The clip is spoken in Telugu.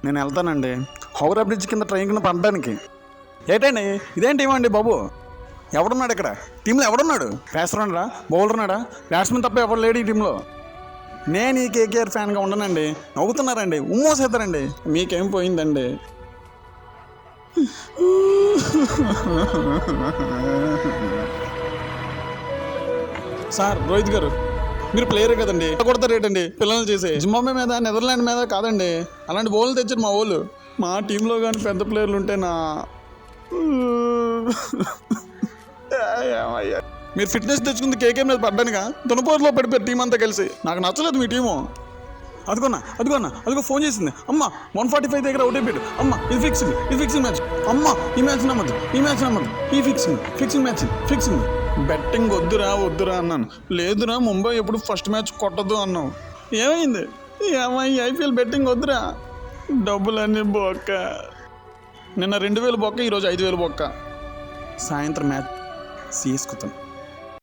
నేను వెళ్తానండి హౌరా బ్రిడ్జ్ కింద ట్రైన్ కింద పడడానికి. ఏంటండి ఇదేం టీం అండి బాబు? ఎవడున్నాడు ఇక్కడ టీంలో? ఎవడున్నాడు? పేసర్ ఉన్నాడా, బౌలర్ ఉన్నాడా? బ్యాట్స్మెన్ తప్ప ఎవరు లేడు ఈ టీంలో. నేను ఈ కేకేఆర్ ఫ్యాన్గా ఉండనండి. నవ్వుతున్నారండి, ఉమ్మోసేస్తారండి. మీకేం పోయిందండి? సార్ రోహిత్ గారు, మీరు ప్లేయరే కదండి, కొడతారేటండి పిల్లలు చేసి? జింబాబే మీద, నెదర్లాండ్ మీద కాదండి, అలాంటి బౌలు తెచ్చారు మా వాళ్ళు. మా టీంలో కానీ పెద్ద ప్లేయర్లు ఉంటేనా? మీరు ఫిట్నెస్ తెచ్చుకుంది కేకే మీద పడ్డానుగా, దునపోతులో పడిపోయారు టీం అంతా కలిసి. నాకు నచ్చలేదు మీ టీము. అదిగో ఫోన్ చేసింది. అమ్మ 145 దగ్గర అవుట్ అయిపోయాడు. అమ్మ ఇది ఫిక్సింగ్ మ్యాచ్. అమ్మ ఈ మ్యాచ్ నమ్మదు, ఈ ఫిక్సింగ్ మ్యాచ్. బెట్టింగ్ వద్దురా అన్నాను. లేదురా ముంబై ఎప్పుడు ఫస్ట్ మ్యాచ్ కొట్టదు అన్నావు. ఏమైంది? ఐపీఎల్ బెట్టింగ్ వద్దురా. డబ్బులన్నీ బొక్క. నిన్న 2000 బొక్క, ఈరోజు 5000 బొక్క. సాయంత్రం మ్యాచ్ చేసుకుతాం.